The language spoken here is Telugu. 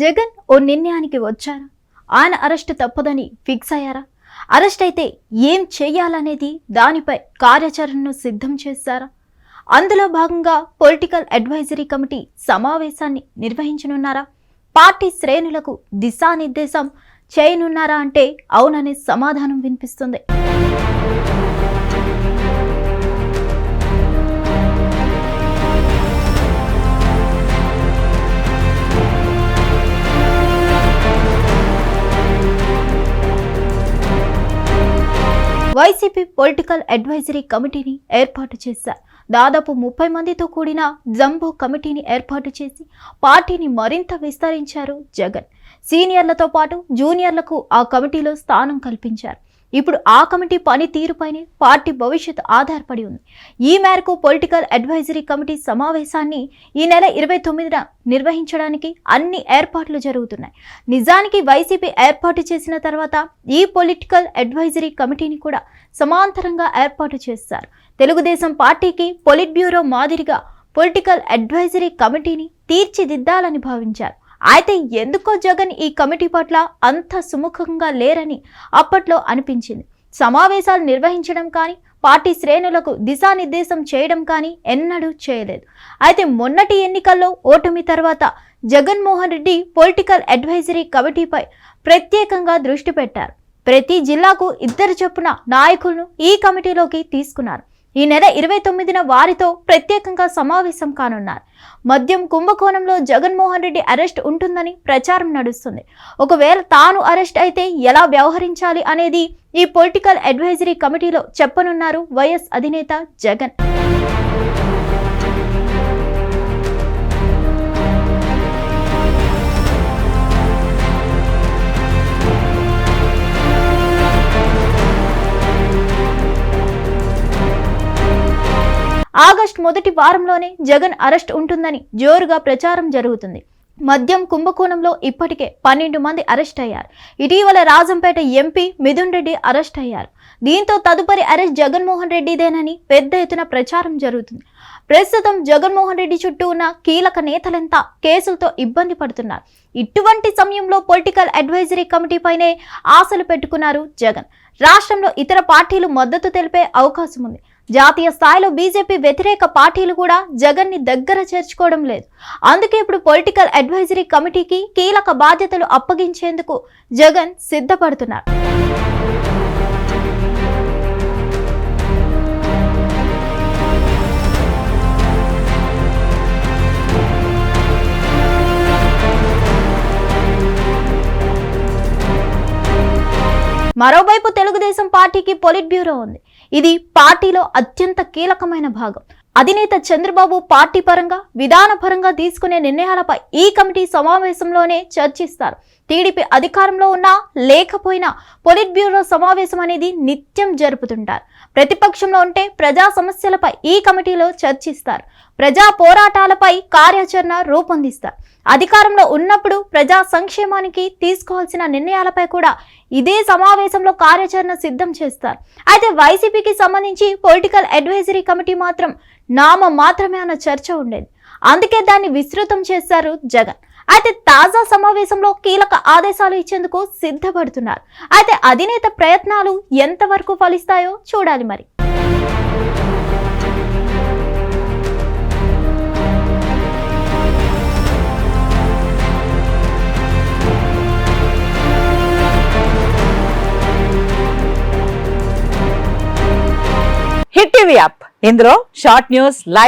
జగన్ ఓ నిర్ణయానికి వచ్చారా? ఆయన అరెస్ట్ తప్పదని ఫిక్స్ అయ్యారా? అరెస్ట్ అయితే ఏం చేయాలనేది దానిపై కార్యాచరణను సిద్ధం చేశారా? అందులో భాగంగా పొలిటికల్ అడ్వైజరీ కమిటీ సమావేశాన్ని నిర్వహించనున్నారా? పార్టీ శ్రేణులకు దిశానిర్దేశం చేయనున్నారా అంటే అవుననే సమాధానం వినిపిస్తుంది. వైసీపీ పొలిటికల్ అడ్వైజరీ కమిటీని ఏర్పాటు చేశారు. దాదాపు 30 మందితో కూడిన జంబో కమిటీని ఏర్పాటు చేసి పార్టీని మరింత విస్తరించారు జగన్. సీనియర్లతో పాటు జూనియర్లకు ఆ కమిటీలో స్థానం కల్పించారు. ఇప్పుడు ఆ కమిటీ పనితీరుపైనే పార్టీ భవిష్యత్తు ఆధారపడి ఉంది. ఈ మేరకు పొలిటికల్ అడ్వైజరీ కమిటీ సమావేశాన్ని ఈ నెల 29న నిర్వహించడానికి అన్ని ఏర్పాట్లు జరుగుతున్నాయి. నిజానికి వైసీపీ ఏర్పాటు చేసిన తర్వాత ఈ పొలిటికల్ అడ్వైజరీ కమిటీని కూడా సమాంతరంగా ఏర్పాటు చేశారు. తెలుగుదేశం పార్టీకి పొలిట్ బ్యూరో మాదిరిగా పొలిటికల్ అడ్వైజరీ కమిటీని తీర్చిదిద్దాలని భావించారు. అయితే ఎందుకో జగన్ ఈ కమిటీ పట్ల అంత సుముఖంగా లేరని అప్పట్లో అనిపించింది. సమావేశాలు నిర్వహించడం కానీ పార్టీ శ్రేణులకు దిశానిర్దేశం చేయడం కానీ ఎన్నడూ చేయలేదు. అయితే మొన్నటి ఎన్నికల్లో ఓటమి తర్వాత జగన్మోహన్ రెడ్డి పొలిటికల్ అడ్వైజరీ కమిటీపై ప్రత్యేకంగా దృష్టి పెట్టారు. ప్రతి జిల్లాకు 2 చొప్పున నాయకులను ఈ కమిటీలోకి తీసుకున్నారు. ఈ నెల 29న వారితో ప్రత్యేకంగా సమావేశం కానున్నారు. మద్యం కుంభకోణంలో జగన్మోహన్ రెడ్డి అరెస్ట్ ఉంటుందని ప్రచారం నడుస్తుంది. ఒకవేళ తాను అరెస్ట్ అయితే ఎలా వ్యవహరించాలి అనేది ఈ పొలిటికల్ అడ్వైజరీ కమిటీలో చెప్పనున్నారు వైఎస్ అధినేత జగన్. ఆగస్టు మొదటి వారంలోనే జగన్ అరెస్ట్ ఉంటుందని జోరుగా ప్రచారం జరుగుతుంది. మద్యం కుంభకోణంలో ఇప్పటికే 12 మంది అరెస్ట్ అయ్యారు. ఇటీవల రాజంపేట ఎంపీ మిథున్ రెడ్డి అరెస్ట్ అయ్యారు. దీంతో తదుపరి అరెస్ట్ జగన్మోహన్ రెడ్డిదేనని పెద్ద ఎత్తున ప్రచారం జరుగుతుంది. ప్రస్తుతం జగన్మోహన్ రెడ్డి చుట్టూ ఉన్న కీలక నేతలంతా కేసులతో ఇబ్బంది పడుతున్నారు. ఇటువంటి సమయంలో పొలిటికల్ అడ్వైజరీ కమిటీపైనే ఆశలు పెట్టుకున్నారు జగన్. రాష్ట్రంలో ఇతర పార్టీలు మద్దతు తెలిపే అవకాశం ఉంది. జాతీయ స్థాయిలో బీజేపీ వ్యతిరేక పార్టీలు కూడా జగన్ ని దగ్గర చేర్చుకోవడం లేదు. అందుకే ఇప్పుడు పొలిటికల్ అడ్వైజరీ కమిటీకి కీలక బాధ్యతలు అప్పగించేందుకు జగన్ సిద్ధపడుతున్నారు. మరోవైపు తెలుగుదేశం పార్టీకి పొలిట్ బ్యూరో ఉంది. ఇది పార్టీలో అత్యంత కీలకమైన భాగం. అధినేత చంద్రబాబు పార్టీ పరంగా విధానపరంగా తీసుకునే నిర్ణయాలపై ఈ కమిటీ సమావేశంలోనే చర్చిస్తారు. టీడీపీ అధికారంలో ఉన్నా లేకపోయినా పొలిట్ బ్యూరో సమావేశం అనేది నిత్యం జరుపుతుంటారు. ప్రతిపక్షంలో ఉంటే ప్రజా సమస్యలపై ఈ కమిటీలో చర్చిస్తారు. ప్రజా పోరాటాలపై కార్యాచరణ రూపొందిస్తారు. అధికారంలో ఉన్నప్పుడు ప్రజా సంక్షేమానికి తీసుకోవాల్సిన నిర్ణయాలపై కూడా ఇదే సమావేశంలో కార్యాచరణ సిద్ధం చేస్తారు. అయితే వైసీపీకి సంబంధించి పొలిటికల్ అడ్వైజరీ కమిటీ మాత్రం నామ మాత్రమే అన్న చర్చ ఉండేది. అందుకే దాన్ని విస్తృతం చేశారు జగన్. అయితే తాజా సమావేశంలో కీలక ఆదేశాలు ఇచ్చేందుకు సిద్ధపడుతున్నారు. అయితే అధినేత ప్రయత్నాలు ఎంతవరకు ఫలిస్తాయో చూడాలి మరి. హిట్ టీవీ యాప్, ఇందులో షార్ట్ న్యూస్, లైవ్